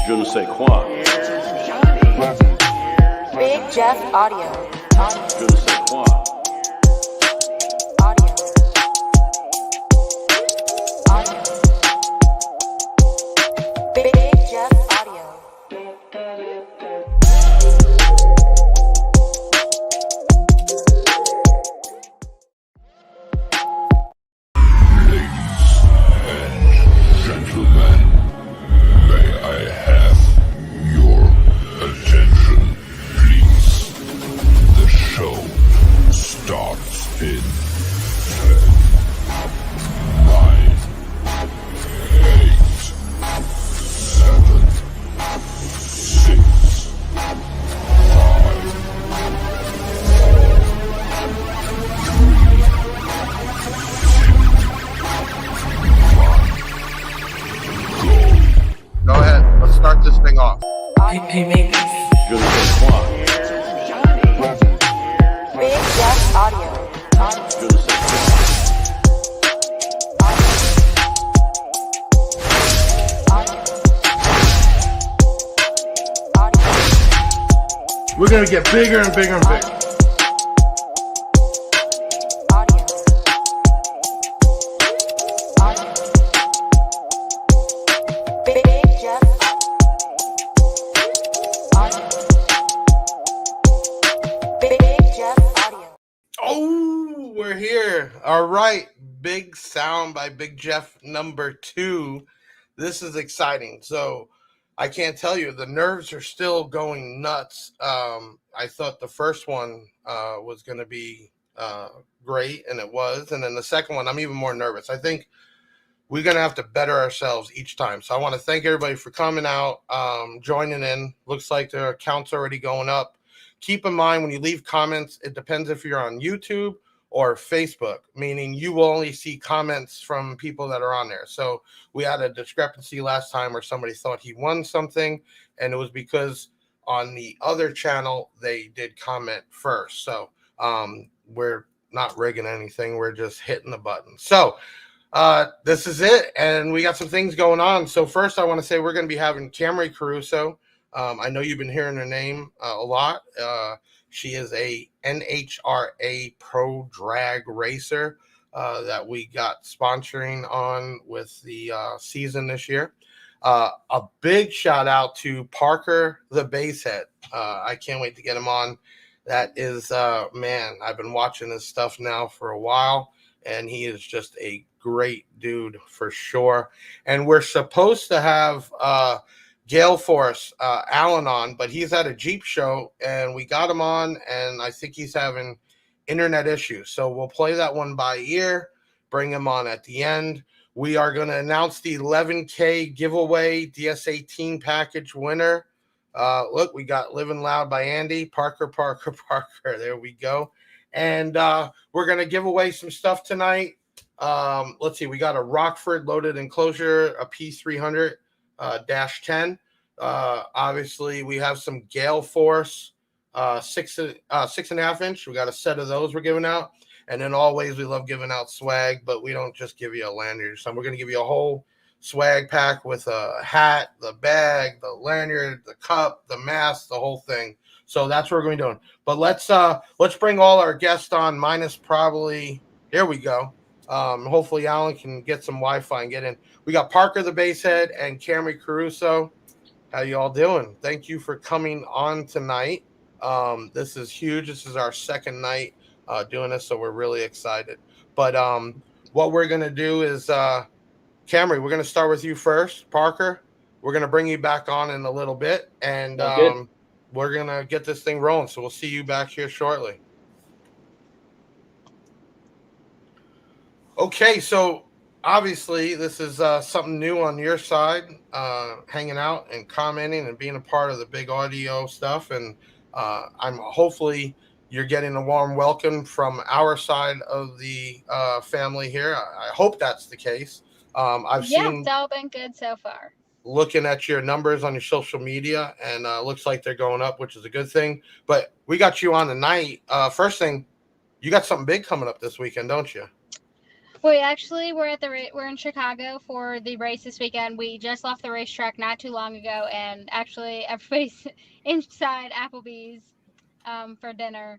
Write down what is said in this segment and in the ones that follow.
Je ne sais quoi. Big Jeff Audio. Je ne sais quoi. Audio. Audio. Big Jeff Audio. Gentlemen, may I have your attention, please? The show starts in 10, 9, 8, 7, 6, 5, 4, 3, 2, 1, go. Go ahead. Let's start this thing off. Hey, maybe. Je ne sais quoi. Big Jeff Audio. Je ne sais We're gonna get bigger and bigger and bigger. Audio. Audio. Big Jeff Audio. Big Jeff Audio. Oh, we're here. All right. Big Sound by Big Jeff number 2. This is exciting. So I can't tell you, the nerves are still going nuts. I thought the first one was going to be great, and it was. And then the second one, I'm even more nervous. I think we're going to have to better ourselves each time. So I want to thank everybody for coming out, joining in. Looks like the account's already going up. Keep in mind, when you leave comments, it depends if you're on YouTube or Facebook, meaning you will only see comments from people that are on there. So we had a discrepancy last time where somebody thought he won something, and it was because on the other channel, they did comment first. So we're not rigging anything. We're just hitting the button. So this is it, and we got some things going on. So first, I want to say we're going to be having Camrie Caruso. I know you've been hearing her name a lot. She is a NHRA Pro Drag racer that we got sponsoring on with the season this year. A big shout out to Parker the Basshead. I can't wait to get him on. That is, man, I've been watching his stuff now for a while, and he is just a great dude for sure. And we're supposed to have Galeforce Alan on, but he's at a Jeep show, and we got him on, and I think he's having internet issues. So we'll play that one by ear, bring him on at the end. We are going to announce the 11K giveaway DS18 package winner. Look, we got Living Loud by Andy. Parker. There we go. And we're going to give away some stuff tonight. Let's see. We got a Rockford loaded enclosure, a P300 -10. Obviously, we have some Galeforce 6.5 inch. We got a set of those we're giving out. And then always we love giving out swag, but we don't just give you a lanyard or something. We're going to give you a whole swag pack with a hat, the bag, the lanyard, the cup, the mask, the whole thing. So that's what we're going to be doing. But let's bring all our guests on, minus probably, here we go. Hopefully Alan can get some Wi-Fi and get in. We got Parker the Basshead and Camrie Caruso. How you all doing? Thank you for coming on tonight. This is huge. This is our second night doing this, so we're really excited. But what we're going to do is, Camrie, we're going to start with you first. Parker, we're going to bring you back on in a little bit, and we're going to get this thing rolling. So we'll see you back here shortly. Okay, so obviously this is something new on your side, hanging out and commenting and being a part of the big audio stuff. And I'm hopefully you're getting a warm welcome from our side of the family here. I hope that's the case. I've seen it's all been good so far. Looking at your numbers on your social media, and looks like they're going up, which is a good thing. But we got you on tonight. First thing, you got something big coming up this weekend, don't you? We're in Chicago for the race this weekend. We just left the racetrack not too long ago, and actually everybody's inside Applebee's for dinner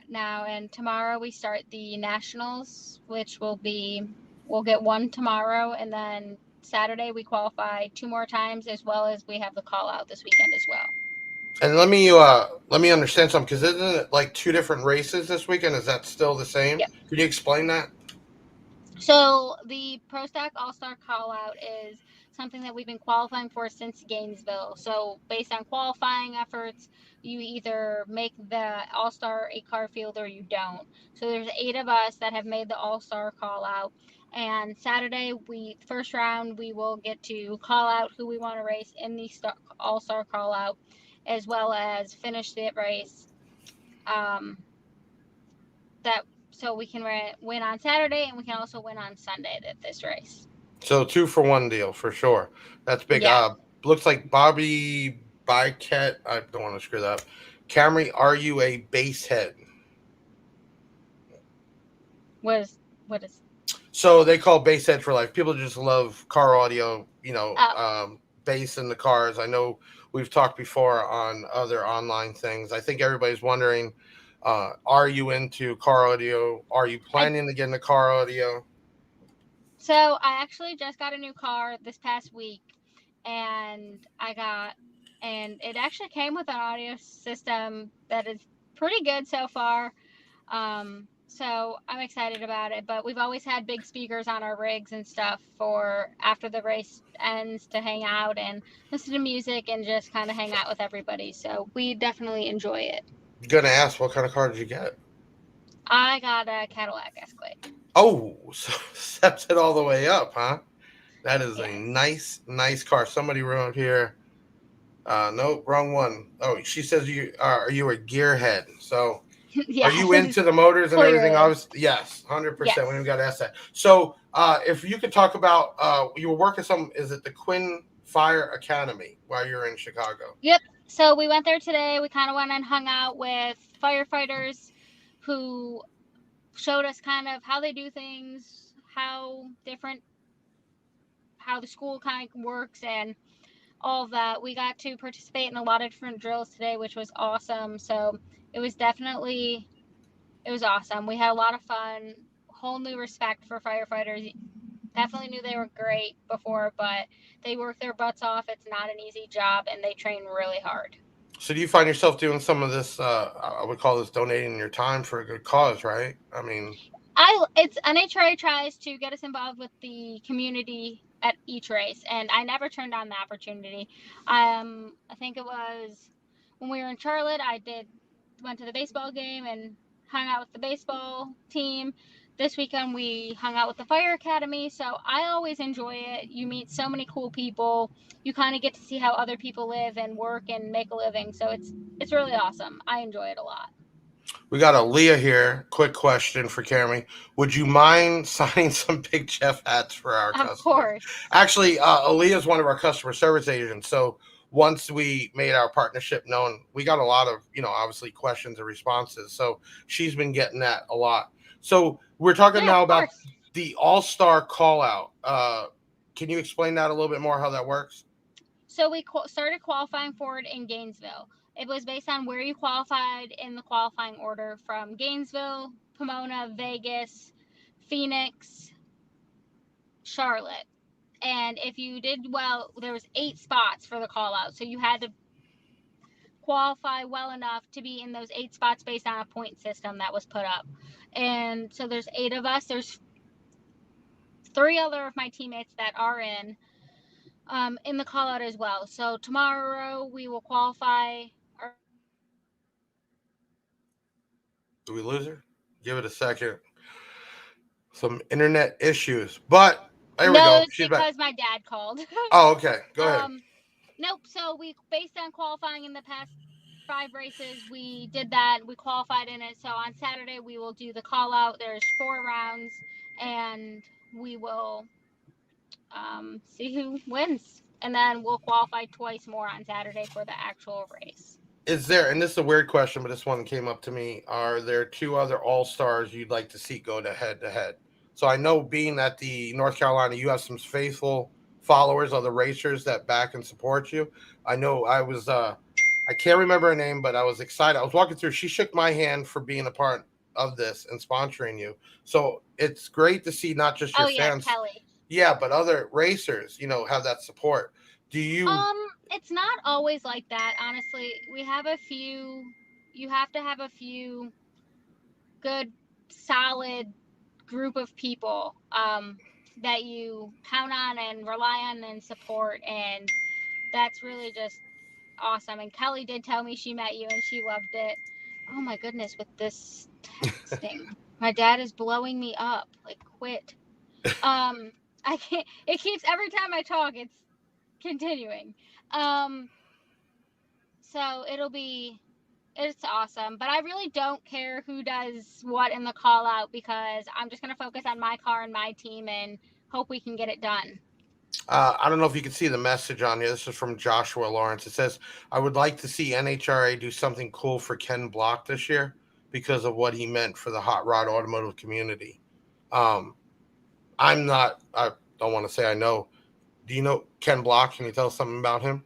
now. And tomorrow we start the nationals, which we'll get one tomorrow, and then Saturday we qualify 2 more times, as well as we have the call out this weekend as well. And let me understand something, because isn't it like 2 different races this weekend? Is that still the same? Yep. Could you explain that? So the Pro Stock All-Star call-out is something that we've been qualifying for since Gainesville. So based on qualifying efforts, you either make the All-Star 8-car field or you don't. So there's 8 of us that have made the All-Star call-out. And Saturday, first round, we will get to call out who we want to race in the All-Star call-out, as well as finish the race. So we can win on Saturday, and we can also win on Sunday at this race. So 2 for 1 deal for sure. That's big. Yeah. Looks like Bobby Byket. I don't want to screw that up. Camrie, are you a Basshead? What is? So they call Basshead for life. People just love car audio, Oh. bass in the cars. I know we've talked before on other online things. I think everybody's wondering, are you into car audio? Are you planning to get into car audio? So I actually just got a new car this past week, and it actually came with an audio system that is pretty good so far. So I'm excited about it, but we've always had big speakers on our rigs and stuff for after the race ends to hang out and listen to music and just kind of hang out with everybody. So we definitely enjoy it. I'm gonna ask, what kind of car did you get? I got a Cadillac Escalade. Oh, so steps it all the way up, huh? That is Yes. a nice car. Somebody wrote here. Nope, wrong one. Oh, she says are you a gearhead? So Yeah, are you into the motors and clearly. everything? Obviously, yes, 100%. Yes. We got to ask that. So if you could talk about, you were working is it the Quinn Fire Academy while you're in Chicago? Yep. So we went there today. We kind of went and hung out with firefighters who showed us kind of how they do things, how the school kind of works, and all of that. We got to participate in a lot of different drills today, which was awesome. So it was awesome. We had a lot of fun, whole new respect for firefighters. Definitely knew they were great before, but they work their butts off. It's not an easy job, and they train really hard. So do you find yourself doing some of this, I would call this donating your time for a good cause, right? I mean, it's NHRA tries to get us involved with the community at each race, and I never turned down the opportunity. I think it was when we were in Charlotte. Went to the baseball game and hung out with the baseball team. This weekend we hung out with the fire academy, so I always enjoy it. You meet so many cool people. You kind of get to see how other people live and work and make a living, so it's really awesome. I enjoy it a lot. we got Aaliyah here. Quick question for Camrie. Would you mind signing some Big Jeff hats for our customers? Of course. Actually, Aaliyah is one of our customer service agents. So once we made our partnership known, we got a lot of, obviously questions and responses. So she's been getting that a lot. So we're talking now about the All-Star call out. Can you explain that a little bit more, how that works? So we started qualifying for it in Gainesville. It was based on where you qualified in the qualifying order from Gainesville, Pomona, Vegas, Phoenix, Charlotte. And if you did well, there was 8 spots for the call out. So you had to qualify well enough to be in those 8 spots based on a point system that was put up. And so there's 8 of us. There's 3 other of my teammates that are in the call out as well. So tomorrow we will qualify. Do we lose her? Give it a second. Some internet issues, but there we go. She's because my dad called. Oh, okay. Go ahead. Nope. So we, based on qualifying in the past 5 races, we did that. We qualified in it. So on Saturday we will do the call out. There's 4 rounds, and we will see who wins, and then we'll qualify twice more on Saturday for the actual race. Is there, and this is a weird question, but this one came up to me, are there 2 other All-Stars you'd like to see go to head-to-head? So I know, being at the North Carolina, you have some faithful followers of the racers that back and support you. I know I can't remember her name, but I was excited. I was walking through. She shook my hand for being a part of this and sponsoring you. So it's great to see not just your Oh yeah, fans, Kelly. yeah, but other racers, have that support. Do you? It's not always like that, honestly. We have a few. You have to have a few good, solid group of people that you count on and rely on and support, and that's really just awesome. And Kelly did tell me she met you and she loved it. Oh my goodness, with this texting, my dad is blowing me up. Like, quit. I can't. It keeps, every time I talk, it's continuing. So it's awesome, but I really don't care who does what in the call out, because I'm just going to focus on my car and my team and hope we can get it done. I don't know if you can see the message on here. This is from Joshua Lawrence. It says, "I would like to see NHRA do something cool for Ken Block this year because of what he meant for the hot rod automotive community." Um, I'm not. I don't want to say I know. Do you know Ken Block? Can you tell us something about him?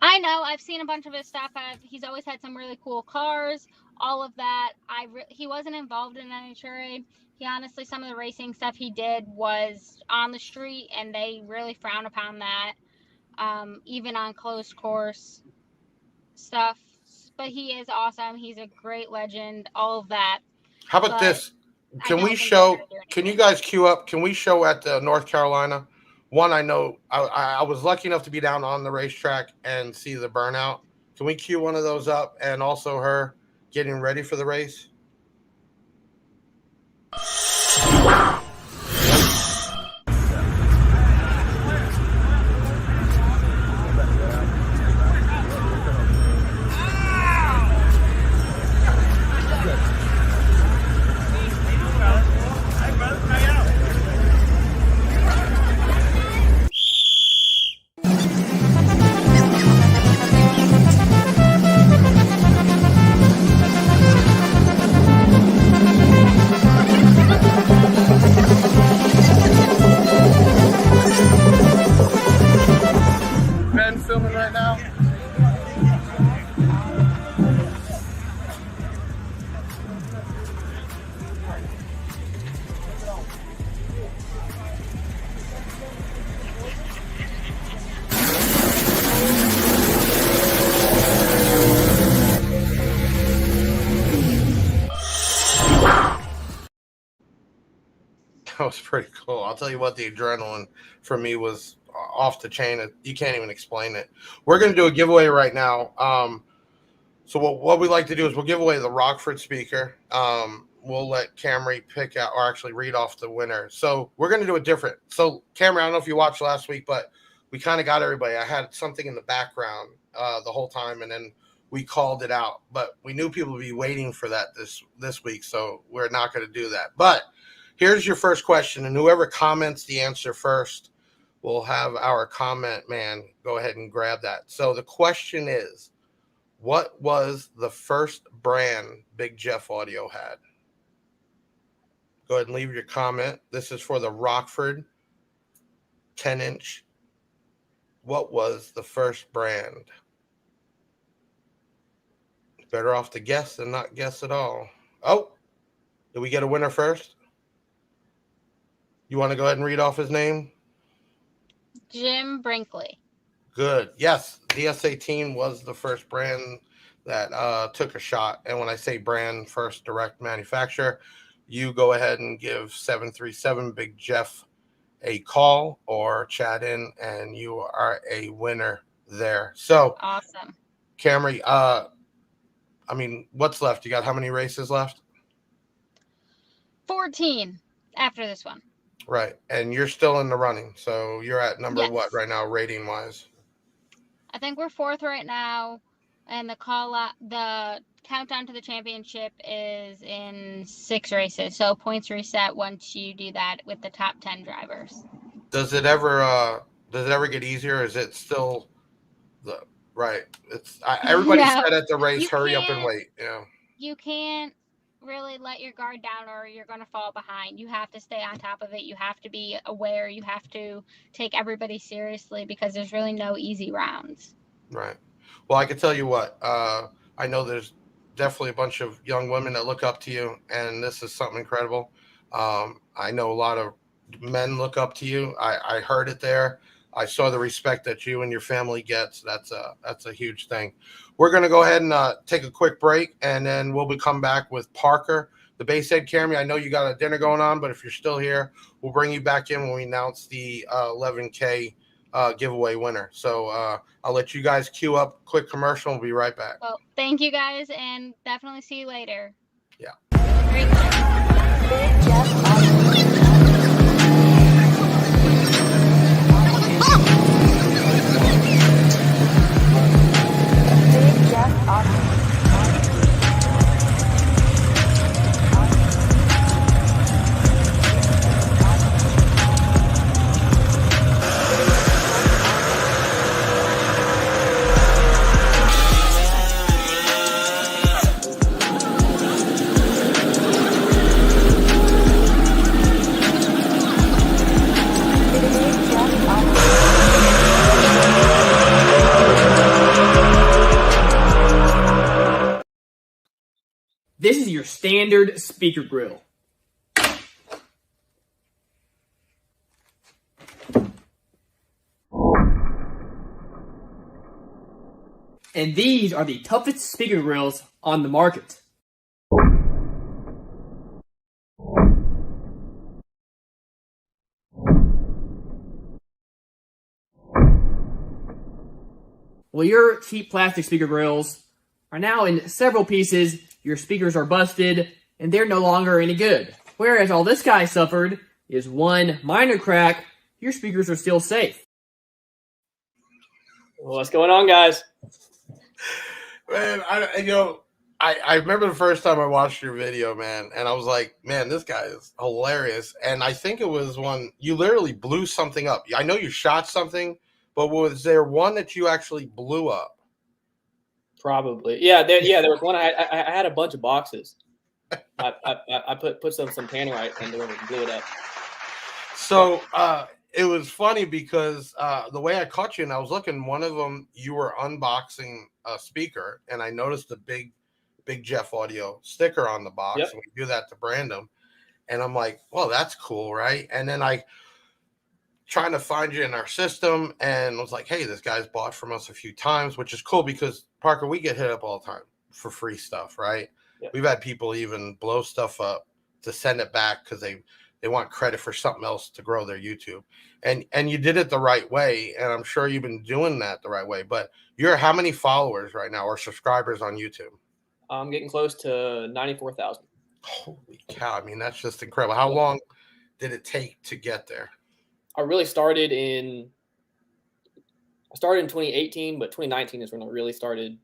I know, I've seen a bunch of his stuff. He's always had some really cool cars, all of that. He wasn't involved in NHRA. He honestly, some of the racing stuff he did was on the street, and they really frown upon that, even on closed course stuff. But he is awesome. He's a great legend, all of that. How about But this? I Can don't we think they're show? gonna do Can you anything. guys queue up? Can we show at the North Carolina? One, I know I was lucky enough to be down on the racetrack and see the burnout. Can we queue one of those up, and also her getting ready for the race? Ben filming right now. That was pretty cool. I'll tell you what, the adrenaline for me was off the chain. You can't even explain it. We're going to do a giveaway right now. So what we like to do is we'll give away the Rockford speaker. We'll let Camrie pick out, or actually read off the winner. So we're going to do it different. So Camrie, I don't know if you watched last week, but we kind of got everybody. I had something in the background the whole time, and then we called it out. But we knew people would be waiting for that this week, so we're not going to do that. But here's your first question, and whoever comments the answer first will have our comment man go ahead and grab that. So the question is, what was the first brand Big Jeff Audio had? Go ahead and leave your comment. This is for the Rockford 10-inch. What was the first brand? Better off to guess than not guess at all. Oh, did we get a winner first? You want to go ahead and read off his name? Jim Brinkley. Good. Yes, DS18 was the first brand that took a shot. And when I say brand, first direct manufacturer, you go ahead and give 737 Big Jeff a call or chat in, and you are a winner there. So, Awesome. Camrie, what's left? You got how many races left? 14 after this one. Right. And you're still in the running. So you're at number Yes. what right now, rating wise? I think we're 4th right now, and the countdown to the championship is in 6 races. So points reset once you do that with the top 10 drivers. Does it ever get easier? Or is it still right? It's everybody No, said at the race, you hurry up and can't- wait. Yeah. You can't really let your guard down or you're going to fall behind. You have to stay on top of it. You have to be aware. You have to take everybody seriously because there's really no easy rounds. Right. Well, I can tell you what. I know there's definitely a bunch of young women that look up to you, and this is something incredible. I know a lot of men look up to you. I heard it there. I saw the respect that you and your family gets. That's a huge thing. We're gonna go ahead and take a quick break, and then we'll be come back with Parker, the Basshead Camrie. I know you got a dinner going on, but if you're still here, we'll bring you back in when we announce the 11K giveaway winner. So I'll let you guys queue up a quick commercial and we'll be right back. Well, thank you guys, and definitely see you later. Yeah. Great night. Big Jeff Audio. Big Jeff Audio. Big Jeff Audio. This is your standard speaker grill. And these are the toughest speaker grills on the market. Well, your cheap plastic speaker grills are now in several pieces. Your speakers are busted, and they're no longer any good. Whereas all this guy suffered is one minor crack. Your speakers are still safe. What's going on, guys? Man, I remember the first time I watched your video, man, and I was like, man, this guy is hilarious. And I think it was when you literally blew something up. I know you shot something, but was there one that you actually blew up? Probably, yeah. There was one. I had a bunch of boxes. I put some tannerite into it and blew it up. So it was funny because the way I caught you, and I was looking, one of them you were unboxing a speaker, and I noticed the big Jeff Audio sticker on the box, Yep. and we do that to brand them. And I'm like, well, that's cool, right? And then I trying to find you in our system, and was like, hey, this guy's bought from us a few times, which is cool because Parker, we get hit up all the time for free stuff, right? Yep. We've had people even blow stuff up to send it back because they want credit for something else to grow their YouTube. And you did it the right way, and I'm sure you've been doing that the right way. But you're how many followers right now or subscribers on YouTube? I'm getting close to 94,000. Holy cow! I mean, that's just incredible. How long did it take to get there? I really started in 2018, but 2019 is when I really started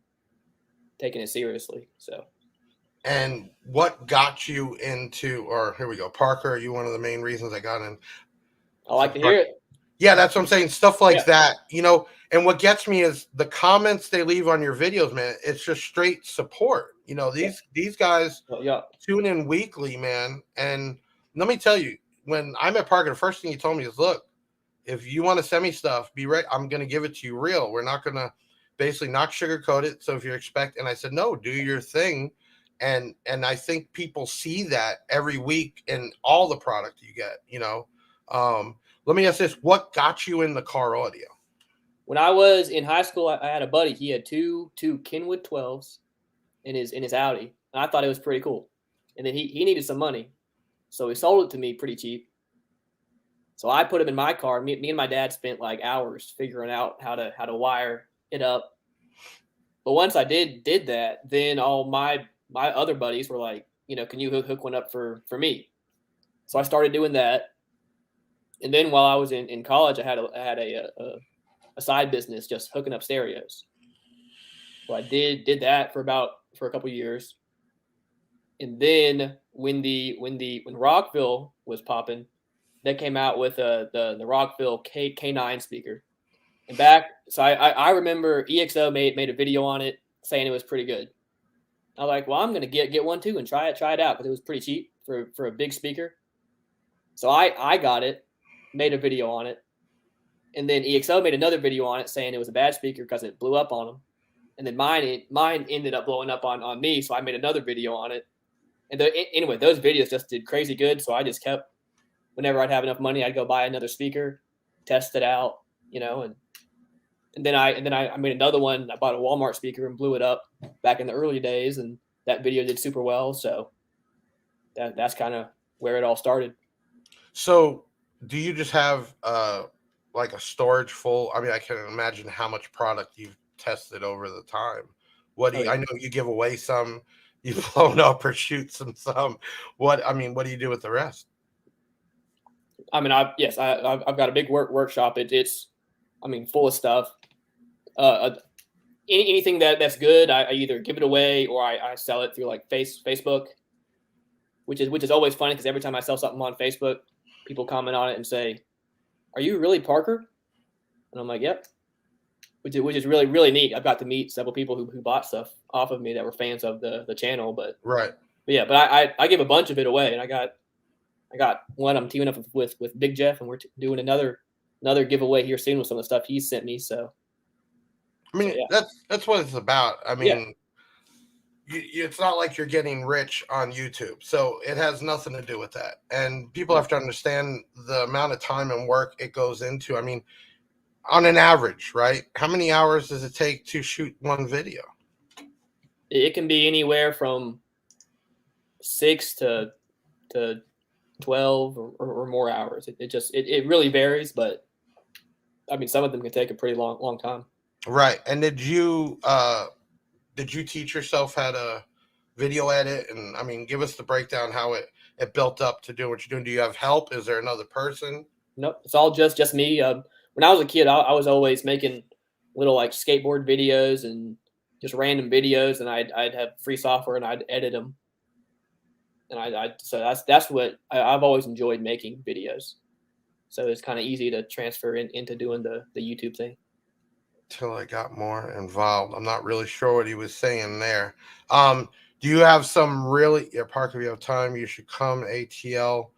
taking it seriously. So, and what got you into, or here we go, Parker, are you one of the main reasons I got in? I like to hear it. Yeah, that's what I'm saying. Stuff like Yeah. that, you know, and what gets me is the comments they leave on your videos, man. It's just straight support. You know, these guys Well, yeah. tune in weekly, man. And let me tell you, when I met Parker, the first thing he told me is, look, if you want to send me stuff, be ready. I'm going to give it to you real. We're not going to basically not sugarcoat it. So if you expect, and I said, no, do your thing. And I think people see that every week in all the product you get, you know. Let me ask this. What got you in the car audio? When I was in high school, I had a buddy. He had two Kenwood 12s in his Audi, and I thought it was pretty cool. And then he needed some money, so he sold it to me pretty cheap. So I put him in my car. Me and my dad spent like hours figuring out how to wire it up. But once I did that, then all my other buddies were like, you know, can you hook one up for me? So I started doing that. And then while I was in college, I had a side business just hooking up stereos. So I did that for a couple of years. And then when Rockville was popping, they came out with the Rockville K9 speaker. And so I remember EXO made a video on it saying it was pretty good. I was like, well, I'm gonna get one too and try it out because it was pretty cheap for a big speaker. So I got it, made a video on it, and then EXO made another video on it saying it was a bad speaker because it blew up on them. And then mine ended up blowing up on me, so I made another video on it. And anyway, those videos just did crazy good. So I just kept, whenever I'd have enough money, I'd go buy another speaker, test it out, and then I made another one. I bought a Walmart speaker and blew it up back in the early days, and that video did super well. So that's kind of where it all started. So, do you just have like a storage full? I mean, I can imagine how much product you've tested over the time. What do you, I know you give away some, you've blown up or shoot some. What do you do with the rest? I mean, I've got a big workshop. It's full of stuff. Anything that's good, I either give it away or I sell it through like Facebook, which is always funny because every time I sell something on Facebook, people comment on it and say, "Are you really Parker?" And I'm like, "Yep." Which is really, really neat. I've got to meet several people who bought stuff off of me that were fans of the channel. But I give a bunch of it away, and I got one. I'm teaming up with Big Jeff, and we're doing another giveaway here soon with some of the stuff he sent me. So, that's what it's about. It's not like you're getting rich on YouTube, so it has nothing to do with that. And people have to understand the amount of time and work it goes into. I mean, on an average, right? How many hours does it take to shoot one video? It can be anywhere from 6 to 12 or more hours. It really varies, but some of them can take a pretty long time. Right. And did you teach yourself how to video edit? And give us the breakdown how it built up to do what you're doing. Do you have help? Is there another person? Nope, it's all just me. When I was a kid, I was always making little like skateboard videos and just random videos, and I'd have free software and I'd edit them. And so that's what I've always enjoyed, making videos. So it's kind of easy to transfer into doing the YouTube thing. Till I got more involved. I'm not really sure what he was saying there. Do you have some really, Parker, if you have time, you should come ATL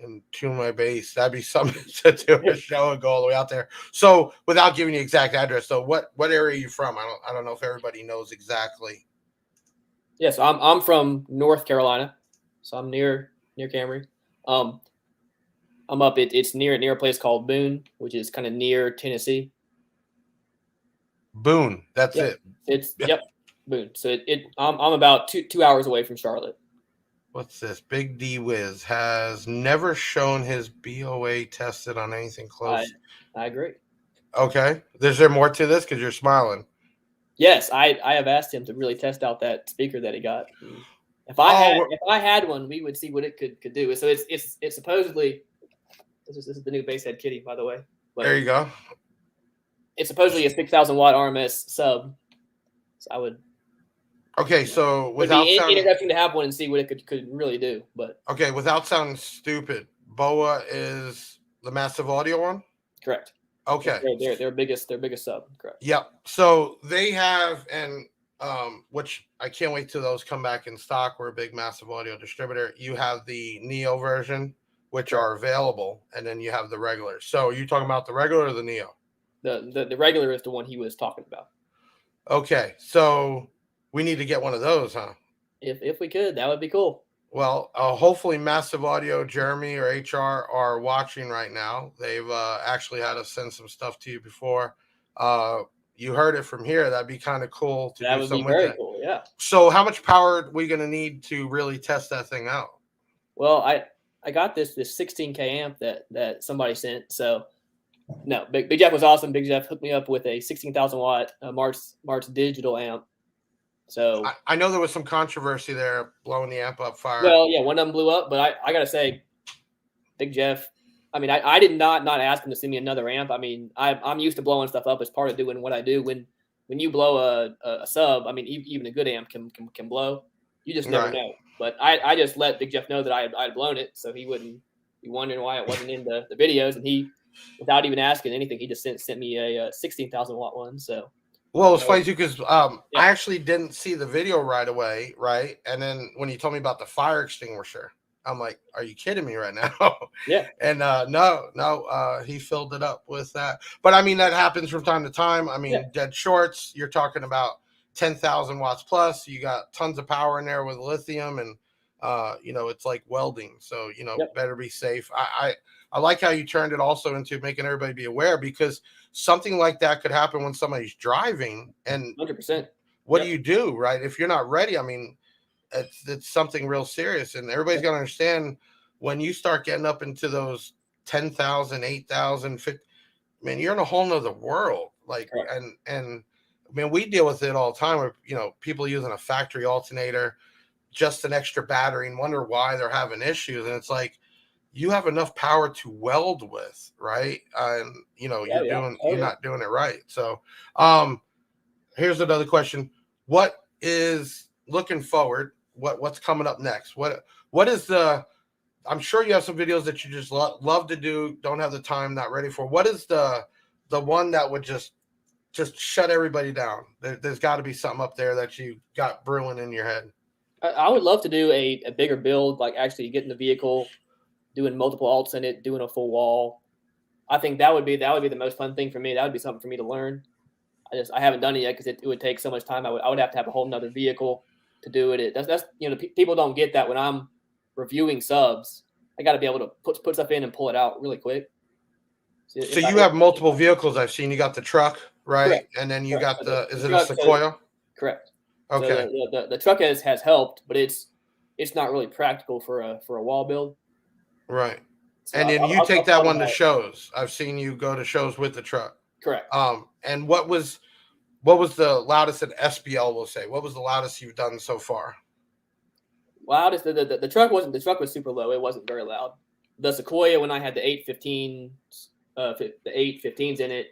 and tune my bass. That'd be something to do a show and go all the way out there. So without giving you exact address, so what area are you from? I don't know if everybody knows exactly. Yes, I'm from North Carolina. So I'm near Camrie. I'm up. It's near a place called Boone, which is kind of near Tennessee. Boone, that's it. It's Boone. So I'm about 2 hours away from Charlotte. What's this? Big D Wiz has never shown his BOA tested on anything close. I agree. Okay. Is there more to this? Because you're smiling. Yes, I have asked him to really test out that speaker that he got. If I had one, we would see what it could do. So it's supposedly this is the new Basshead kitty, by the way. But there you go. It's supposedly a 6,000 watt RMS sub. So I would. Okay, so it'd without be sounding interesting to have one and see what it could really do. But okay, without sounding stupid, BOA is the massive audio one. Correct. Okay. Their biggest sub. Correct. Yep. So they have, and which I can't wait till those come back in stock. We're a big massive audio distributor. You have the Neo version, which are available, and then you have the regular. So are you talking about the regular or the Neo? The regular is the one he was talking about. Okay, so we need to get one of those, huh? If we could, that would be cool. Well, hopefully Massive Audio, Jeremy, or HR are watching right now. They've actually had us send some stuff to you before. You heard it from here. That'd be kind of cool to do something with it. That would be very cool, yeah. So how much power are we going to need to really test that thing out? Well, I got this 16K amp that somebody sent. So, no, Big Jeff was awesome. Big Jeff hooked me up with a 16,000 watt March digital amp. So I know there was some controversy there, blowing the amp up fire. Well, yeah, one of them blew up, but I gotta say, Big Jeff. I mean, I did not ask him to send me another amp. I mean, I'm used to blowing stuff up as part of doing what I do. When you blow a sub, I mean, even a good amp can blow. You just never know. But I just let Big Jeff know that I had blown it, so he wouldn't be wondering why it wasn't in the videos. And he, without even asking anything, he just sent me a 16,000 watt one. So Well, it's So, funny too because yeah. I actually didn't see the video right away, right? And then when you told me about the fire extinguisher, I'm like, "Are you kidding me right now?" Yeah. And no, he filled it up with that. But I mean, that happens from time to time. I mean, Yeah. dead shorts. You're talking about 10,000 watts plus. You got tons of power in there with lithium, and it's like welding. So Yep. better be safe. I like how you turned it also into making everybody be aware because something like that could happen when somebody's driving. And 100%. what Yep. do you do, right? If you're not ready, I mean, it's something real serious. And everybody's got to understand when you start getting up into those 10,000, 8,000, 50, man, you're in a whole nother world. Like, Correct. and I mean, we deal with it all the time with, people using a factory alternator, just an extra battery, and wonder why they're having issues. And it's like, you have enough power to weld with, right? And Yeah, yeah, you're totally. not doing it right. So here's another question. What is looking forward? What's coming up next? What is the I'm sure you have some videos that you just love to do, don't have the time, not ready for. What is the one that would just shut everybody down? There's got to be something up there that you got brewing in your head. I would love to do a bigger build, like actually getting the vehicle, doing multiple alts in it, doing a full wall. I think that would be the most fun thing for me. That would be something for me to learn. I haven't done it yet because it would take so much time. I would have to have a whole nother vehicle to do it. That's people don't get that when I'm reviewing subs. I got to be able to put stuff in and pull it out really quick. So you have multiple vehicles. I've seen you got the truck, right? Correct. And then you got is it truck, a Sequoia? Correct. Okay. So the truck has helped, but it's not really practical for a wall build. Right. So and then you take that one to shows. I've seen you go to shows with the truck. Correct. And what was the loudest that SBL will say? What was the loudest you've done so far? Loudest the truck was super low. It wasn't very loud. The Sequoia, when I had the 815s, the 815s in it,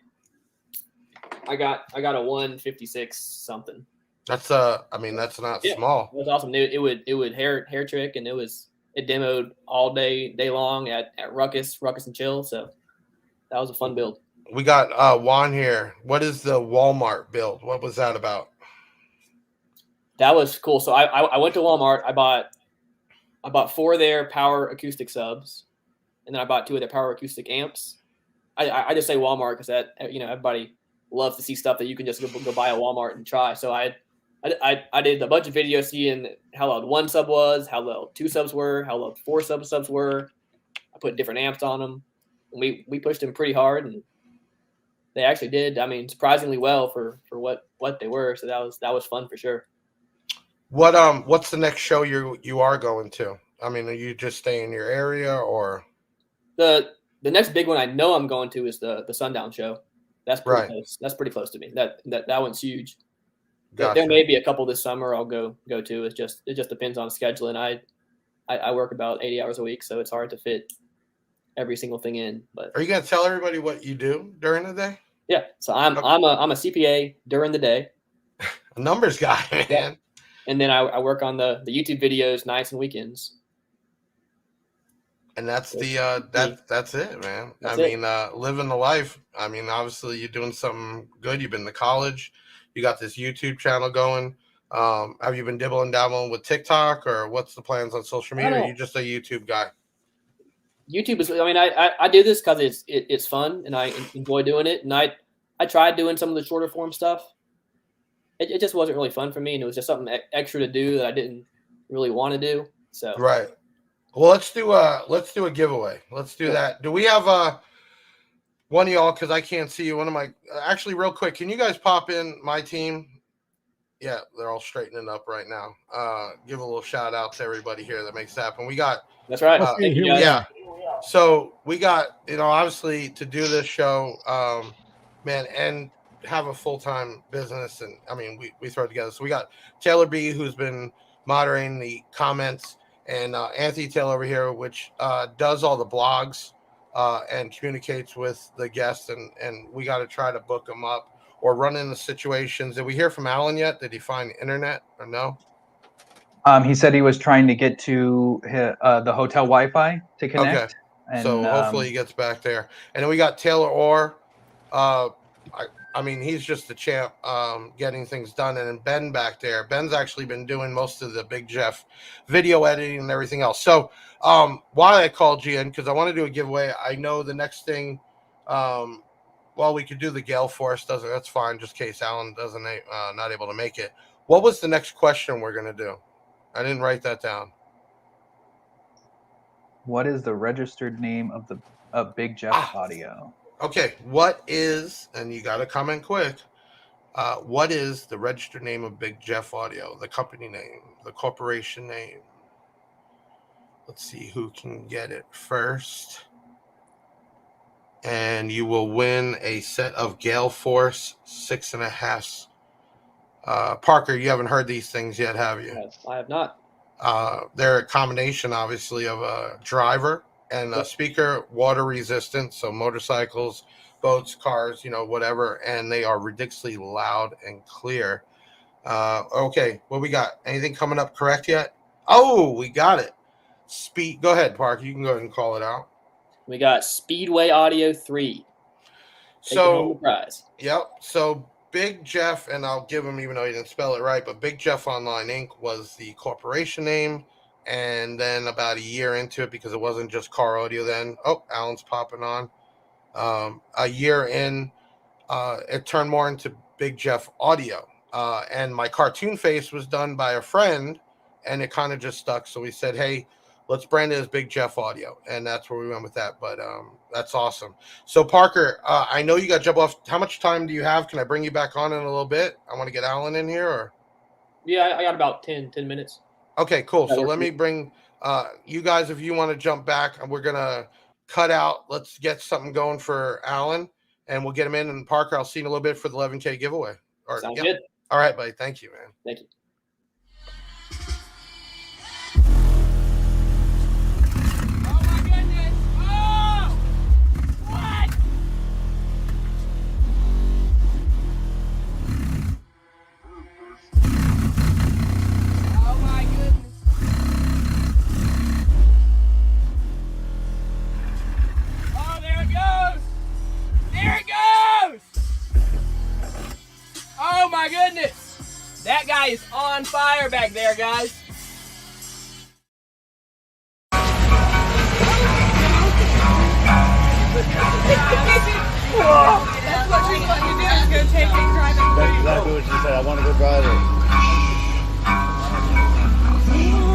I got a 156 something. That's that's not small. It was awesome. It would hair trick, and it demoed all day long at Ruckus and Chill. So that was a fun build. We got Juan here. What is the Walmart build? What was that about? That was cool. So I went to Walmart. I bought 4 of their power acoustic subs, and then I bought 2 of their power acoustic amps. I just say Walmart because that everybody loves to see stuff that you can just go buy at Walmart and try. So I did a bunch of videos seeing how loud 1 sub was, how loud 2 subs were, how loud 4 subs were. I put different amps on them. And we pushed them pretty hard, and they actually did. I mean, surprisingly well for what they were. So that was fun for sure. What's the next show you are going to? I mean, are you just staying in your area or the next big one I know I'm going to is the Sundown show. That's pretty right. close. That's pretty close to me. That one's huge. Gotcha. There may be a couple this summer I'll go to. It just depends on scheduling. I work about 80 hours a week, so it's hard to fit every single thing in. But are you gonna tell everybody what you do during the day? Yeah. So I'm a CPA during the day. A numbers guy, man. Yeah. And then I work on the YouTube videos nights and weekends. And that's that's it, man. Living the life. I mean, obviously you're doing something good. You've been to college. You got this YouTube channel going. Have you been dabbling with TikTok, or what's the plans on social media? Or are you just a YouTube guy? YouTube is. I mean, I do this because it's fun and I enjoy doing it. And I tried doing some of the shorter form stuff. It just wasn't really fun for me, and it was just something extra to do that I didn't really want to do. So right. Well, let's do a giveaway. Let's do that. Do we have one of y'all? Because I can't see you. One of my actually, real quick, can you guys pop in my team? Yeah, they're all straightening up right now. Give a little shout out to everybody here that makes it happen. We got that's right. Thank you, yeah. So we got obviously to do this show, man, and have a full-time business, and I mean we throw it together. So we got Taylor B, who's been moderating the comments, and Anthony Taylor over here, which does all the blogs and communicates with the guests, and we got to try to book them up or run into situations. Did we hear from Alan yet? Did he find the internet or no? He said he was trying to get to the hotel Wi-Fi to connect. Okay. And, so hopefully he gets back there. And then we got Taylor Orr. I mean, he's just a champ, getting things done. And then Ben back there, Ben's actually been doing most of the Big Jeff video editing and everything else. So why I called you in, because I want to do a giveaway. I know the next thing, well, we could do the Galeforce. That's fine, just in case Alan doesn't not able to make it. What was the next question we're gonna do? I didn't write that down. What is the registered name of Big Jeff Audio? Okay, what is, and you got to comment quick, what is the registered name of Big Jeff Audio? The company name, the corporation name. Let's see who can get it first. And you will win a set of Galeforce 6.5. Parker, you haven't heard these things yet, have you? Yes, I have not. They're a combination, obviously, of a driver and a speaker, water resistant, so motorcycles, boats, cars, whatever, and they are ridiculously loud and clear. Okay, what we got? Anything coming up correct yet? Oh, we got it. Go ahead, Parker. You can go ahead and call it out. We got Speedway Audio 3. Taking home the prize. Yep. So Big Jeff, and I'll give him, even though he didn't spell it right, but Big Jeff Online Inc. was the corporation name. And then about a year into it, because it wasn't just car audio then. Oh, Alan's popping on. A year in, it turned more into Big Jeff Audio. And my cartoon face was done by a friend, and it kind of just stuck. So we said, hey, let's brand it as Big Jeff Audio. And that's where we went with that. But that's awesome. So, Parker, I know you got to jump off. How much time do you have? Can I bring you back on in a little bit? I want to get Alan in here. Or yeah, I got about 10 minutes. Okay, cool. So let me bring you guys, if you want to jump back, we're going to cut out. Let's get something going for Alan, and we'll get him in. And Parker, I'll see you in a little bit for the 11K giveaway. Sounds good. All right, buddy. Thank you, man. Thank you. Oh, my goodness. Oh! What? Oh, my goodness. Oh, there it goes. There it goes. Oh, my goodness. That guy is on fire back there, guys. That's what she's letting you do, is go take it, drive it. That's exactly what she said. I want to go drive it.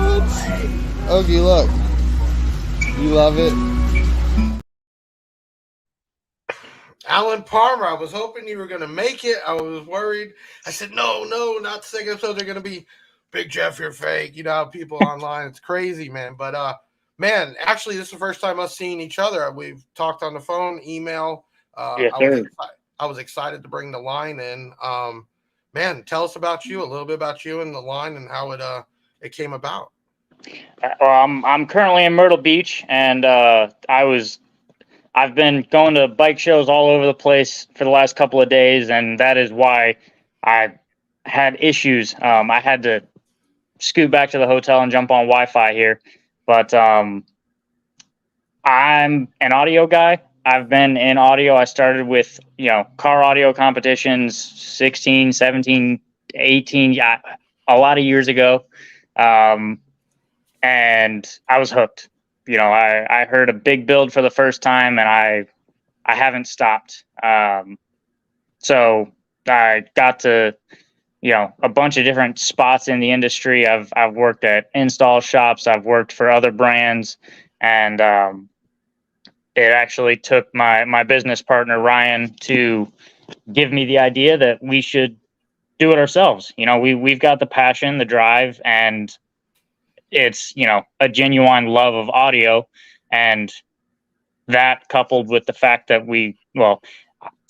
What? Ogie, look. You love it? Alan Palmer, I was hoping you were going to make it. I was worried. I said, no, not the second episode. They're going to be Big Jeff, you're fake. You know how people online, it's crazy, man. But, man, actually, this is the first time us seeing each other. We've talked on the phone, email. Yes, I was excited to bring the line in. Man, tell us about you, a little bit about you and the line and how it came about. Well, I'm currently in Myrtle Beach, and I've been going to bike shows all over the place for the last couple of days, and that is why I had issues. I had to scoot back to the hotel and jump on Wi-Fi here, but I'm an audio guy. I've been in audio. I started with, car audio competitions 16, 17, 18, a lot of years ago. And I was hooked. I heard a big build for the first time, and I haven't stopped. So I got to, a bunch of different spots in the industry. I've worked at install shops. I've worked for other brands, and it actually took my business partner, Ryan, to give me the idea that we should do it ourselves. We've got the passion, the drive, and it's, a genuine love of audio. And that, coupled with the fact that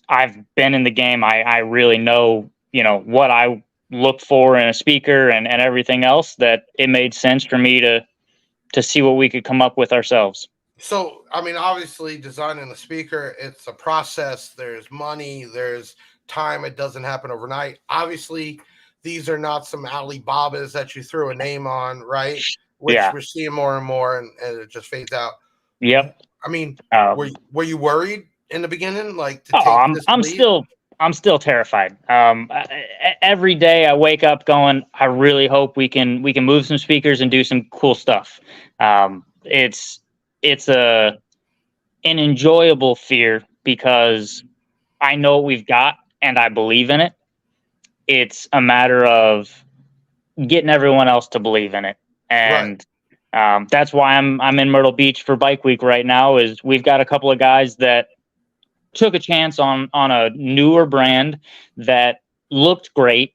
I've been in the game, I really know, what I look for in a speaker and everything else, that it made sense for me to see what we could come up with ourselves. So, I mean, obviously designing a speaker, it's a process. There's money, there's time. It doesn't happen overnight. Obviously, these are not some Alibabas that you threw a name on, right? Which we're seeing more and more, and it just fades out. Yep. I mean, were you worried in the beginning, like? I'm I'm still terrified. Every day I wake up going, I really hope we can move some speakers and do some cool stuff. It's an enjoyable fear because I know what we've got and I believe in it. It's a matter of getting everyone else to believe in it, and that's why I'm in Myrtle Beach for Bike Week right now. Is we've got a couple of guys that took a chance on a newer brand that looked great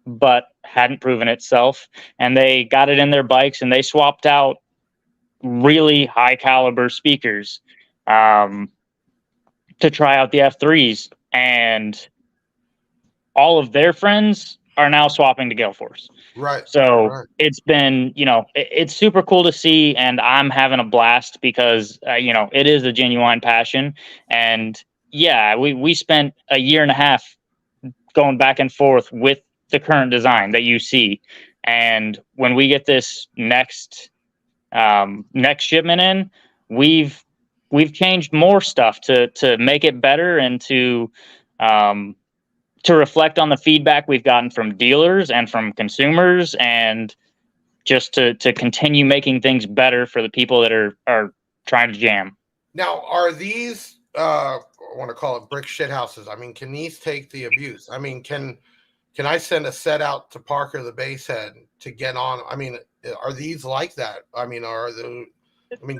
but hadn't proven itself, and they got it in their bikes and they swapped out really high caliber speakers to try out the F3s, and all of their friends are now swapping to Galeforce. Right. So it's been, it's super cool to see, and I'm having a blast because, it is a genuine passion. And yeah, we spent a year and a half going back and forth with the current design that you see. And when we get this next shipment in, we've changed more stuff to make it better and to reflect on the feedback we've gotten from dealers and from consumers, and just to continue making things better for the people that are trying to jam. Now, are these, I want to call it brick shit houses? I mean, can these take the abuse? I mean, can I send a set out to Parker, the Basshead, to get on? I mean, are these like that? I mean,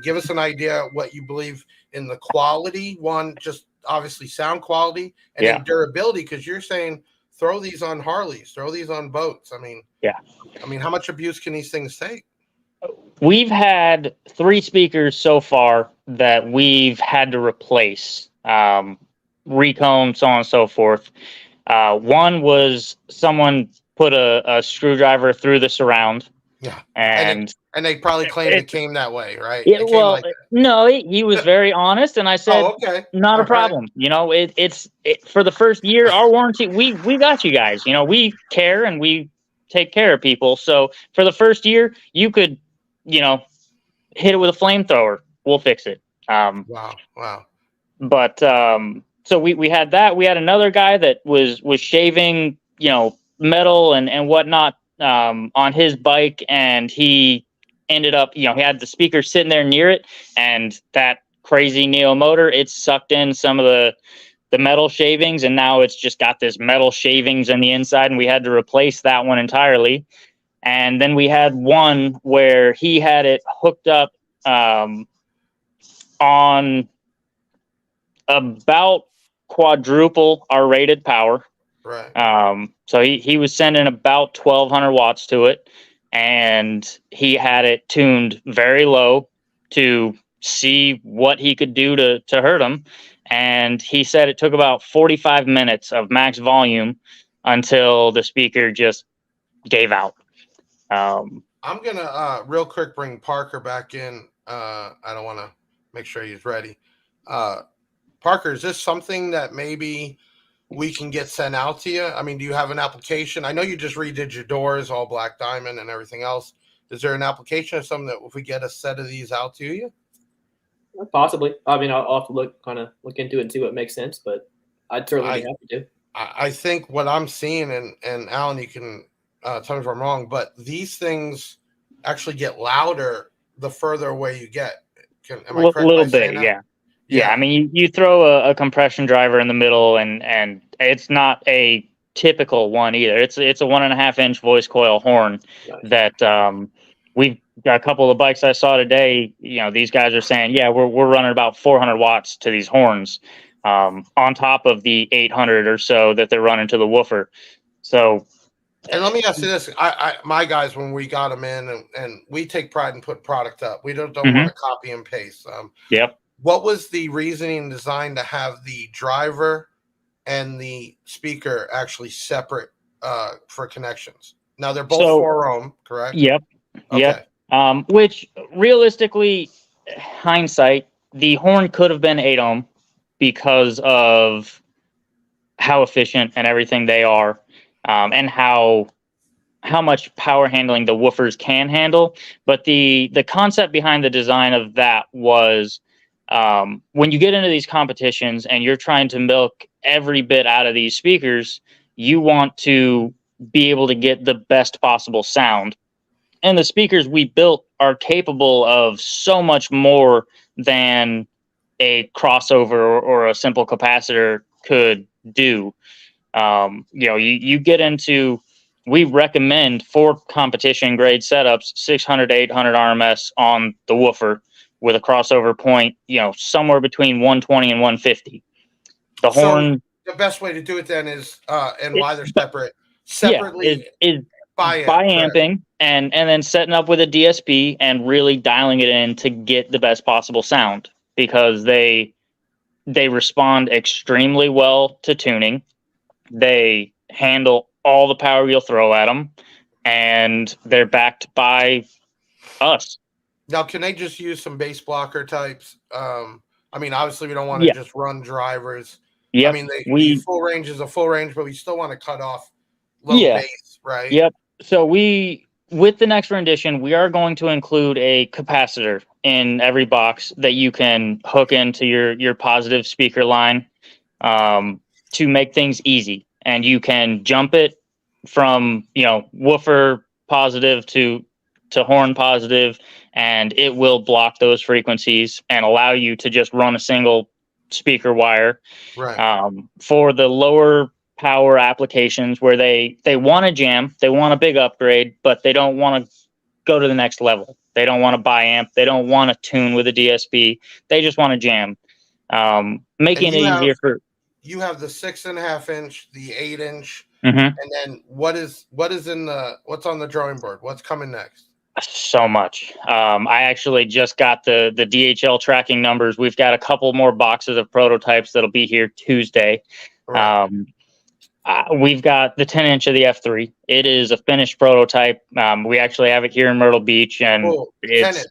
give us an idea what you believe in the quality, one, just obviously sound quality, and then durability, because you're saying throw these on Harleys, throw these on boats. I mean, how much abuse can these things take? We've had 3 speakers so far that we've had to replace, recone, so on and so forth. One was someone put a screwdriver through the surround. Yeah, and they probably claimed it came that way, right? Yeah, well, no, he was very honest, and I said, okay, not a problem. It's for the first year, our warranty, we got you guys. We care and we take care of people. So for the first year, you could, hit it with a flamethrower. We'll fix it. Wow. But so we had that. We had another guy that was shaving, metal and whatnot on his bike, and he ended up, he had the speaker sitting there near it, and that crazy Neo motor, it sucked in some of the metal shavings, and now it's just got this metal shavings on the inside, and we had to replace that one entirely. And then we had one where he had it hooked up on about quadruple our rated power. Right. So he was sending about 1,200 watts to it, and he had it tuned very low to see what he could do to hurt him. And he said it took about 45 minutes of max volume until the speaker just gave out. I'm gonna real quick bring Parker back in. I don't want to make sure he's ready. Parker, is this something that maybe we can get sent out to you? I mean, do you have an application? I know you just redid your doors, all black diamond and everything else. Is there an application or something that if we get a set of these out to you? Possibly. I mean, I'll have to look into it and see what makes sense, but I'd certainly be happy to. I think what I'm seeing, and Alan, you can tell me if I'm wrong, but these things actually get louder the further away you get. Am I correct? A little bit, yeah. I mean, you throw a compression driver in the middle, and it's not a typical one either. It's a 1.5 inch voice coil horn that we've got. A couple of bikes I saw today, these guys are saying, we're running about 400 watts to these horns, on top of the 800 or so that they're running to the woofer. So, and let me ask you this: my guys, when we got them in, and we take pride in putting product up, we don't want to copy and paste. Yep. What was the reasoning and design to have the driver and the speaker actually separate for connections? Now they're both 4 ohm, correct? Yep. Okay. Yep. Which realistically, hindsight, the horn could have been 8 ohm because of how efficient and everything they are, and how much power handling the woofers can handle. But the concept behind the design of that was when you get into these competitions and you're trying to milk every bit out of these speakers, you want to be able to get the best possible sound. And the speakers we built are capable of so much more than a crossover or a simple capacitor could do. You get into, we recommend for competition grade setups 600 to 800 RMS on the woofer with a crossover point, somewhere between 120 and 150. The horn. The best way to do it then is, and why they're separately is by amping and then setting up with a DSP and really dialing it in to get the best possible sound, because they respond extremely well to tuning. They handle all the power you'll throw at them, and they're backed by us. Now, can they just use some bass blocker types? Obviously we don't want to just run drivers. Yep. Full range is a full range, but we still want to cut off low bass, right? Yep. So with the next rendition, we are going to include a capacitor in every box that you can hook into your positive speaker line, to make things easy. And you can jump it from, woofer positive to horn positive, and it will block those frequencies and allow you to just run a single speaker wire. Right. For the lower power applications where they want to jam, they want a big upgrade, but they don't want to go to the next level. They don't want to buy amp. They don't want to tune with a DSP. They just want to jam. Making it easier for. You have the 6.5 inch, the 8 inch, mm-hmm. and then what's on the drawing board? What's coming next? So much. I actually just got the DHL tracking numbers. We've got a couple more boxes of prototypes that'll be here Tuesday. Right. We've got the 10 inch of the F3. It is a finished prototype. We actually have it here in Myrtle Beach, and it's 10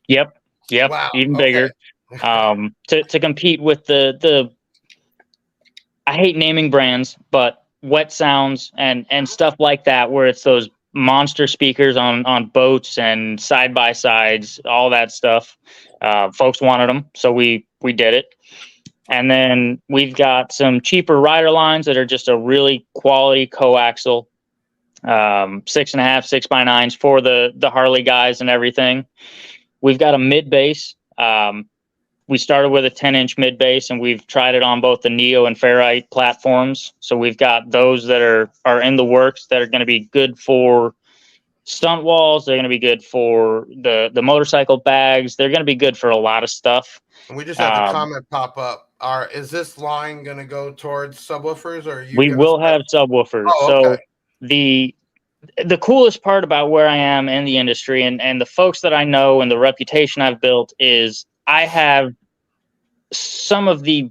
inch. Yep. Wow. Even bigger. To compete with the I hate naming brands, but Wet Sounds and stuff like that, where it's those monster speakers on boats and side by sides, all that stuff. Folks wanted them, so we did it. And then we've got some cheaper rider lines that are just a really quality coaxial, 6.5, 6x9s for the Harley guys and everything. We've got a mid bass. We started with a 10 inch mid bass, and we've tried it on both the Neo and Ferrite platforms. So we've got those that are in the works that are going to be good for stunt walls. They're going to be good for the motorcycle bags. They're going to be good for a lot of stuff. And we just had the comment pop up. Is this line going to go towards subwoofers, or we will have subwoofers? Oh, okay. So the coolest part about where I am in the industry and the folks that I know and the reputation I've built is I have some of the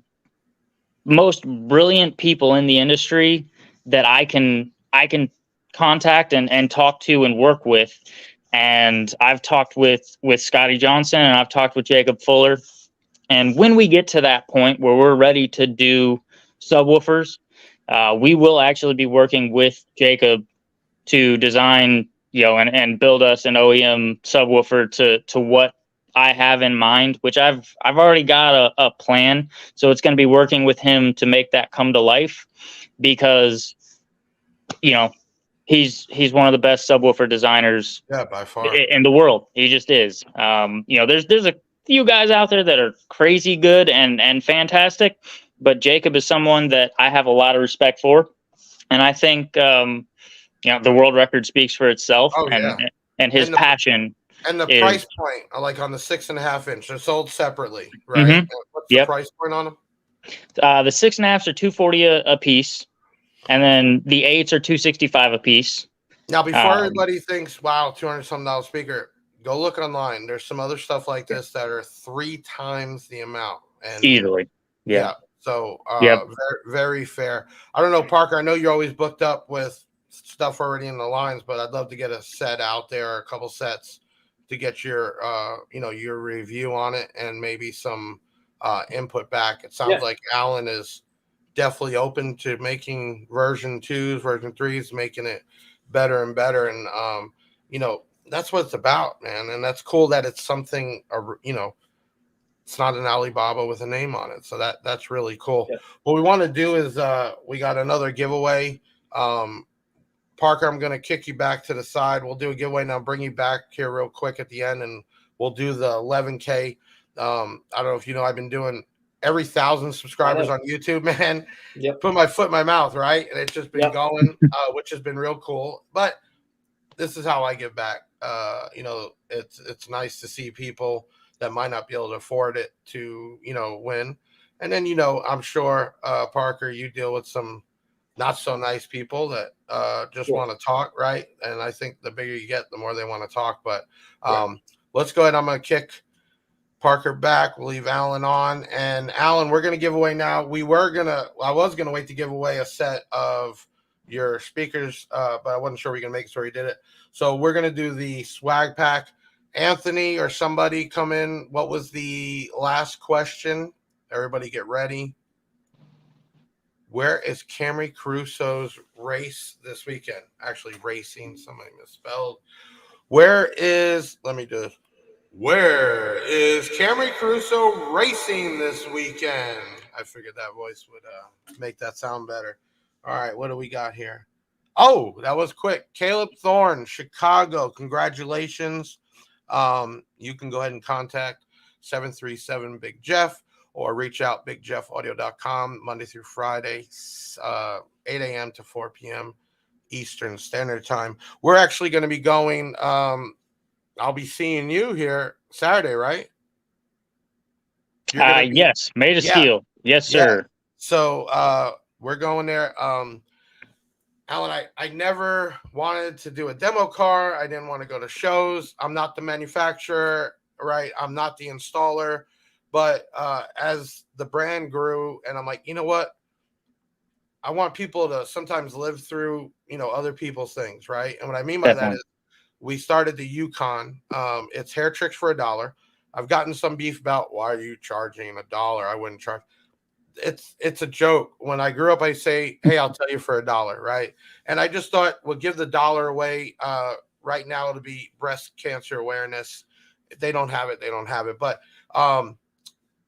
most brilliant people in the industry that I can contact and talk to and work with. And I've talked with Scotty Johnson, and I've talked with Jacob Fuller. And when we get to that point where we're ready to do subwoofers, we will actually be working with Jacob to design, and build us an OEM subwoofer to what I have in mind, which I've already got a plan. So it's going to be working with him to make that come to life, because, he's one of the best subwoofer designers by far in the world. He just is. There's a few guys out there that are crazy good and fantastic, but Jacob is someone that I have a lot of respect for. And I think, the world record speaks for itself. Oh, and his passion. And the price point, like on the 6.5 inch, they're sold separately, right? Mm-hmm. What's the price point on them? The 6.5s are $240 a piece, and then the 8s are $265 a piece. Now, before everybody thinks, "Wow, $200-something speaker," go look online. There's some other stuff like this that are 3 times the amount, and easily, yeah. So, very, very fair. I don't know, Parker. I know you're always booked up with stuff already in the lines, but I'd love to get a set out there, or a couple sets, to get your your review on it and maybe some input back. It sounds like Alan is definitely open to making version 2s, version 3s, making it better and better. And that's what it's about, man. And that's cool that it's something, it's not an Alibaba with a name on it. So that's really cool. Yeah. What we want to do is we got another giveaway. Parker, I'm going to kick you back to the side. We'll do a giveaway now. Bring you back here real quick at the end, and we'll do the 11K. I don't know if you know, I've been doing every 1,000 subscribers on YouTube, man. Yep. Put my foot in my mouth, right? And it's just been going, which has been real cool. But this is how I give back. It's nice to see people that might not be able to afford it to, win. And then, I'm sure, Parker, you deal with some not so nice people that just want to talk, right? And I think the bigger you get, the more they want to talk. But let's go ahead. I'm going to kick Parker back. We'll leave Alan on. And Alan, we're going to give away now. I was going to wait to give away a set of your speakers, but I wasn't sure we can make it, so we did it. So we're going to do the swag pack. Anthony or somebody come in. What was the last question? Everybody get ready. Where is Camrie Caruso's race this weekend? Actually, racing. Somebody misspelled. Where is Camrie Caruso racing this weekend? I figured that voice would make that sound better. All right, what do we got here? Oh, that was quick. Caleb Thorne, Chicago. Congratulations. You can go ahead and contact 737 Big Jeff. Or reach out, bigjeffaudio.com, Monday through Friday, 8 a.m. to 4 p.m. Eastern Standard Time. We're actually going to be going, I'll be seeing you here Saturday, right? Yes, made of steel. Yes, sir. Yeah. So we're going there. Alan, I never wanted to do a demo car. I didn't want to go to shows. I'm not the manufacturer, right? I'm not the installer. But as the brand grew, and I'm like, you know what? I want people to sometimes live through, other people's things, right? And what I mean by that is we started the Yukon. It's hair tricks for $1. I've gotten some beef about why are you charging $1? I wouldn't charge. It's a joke. When I grew up, I say, hey, I'll tell you for $1, right? And I just thought we'll give the $1 away. Right now it'll be breast cancer awareness. If they don't have it, they don't have it. But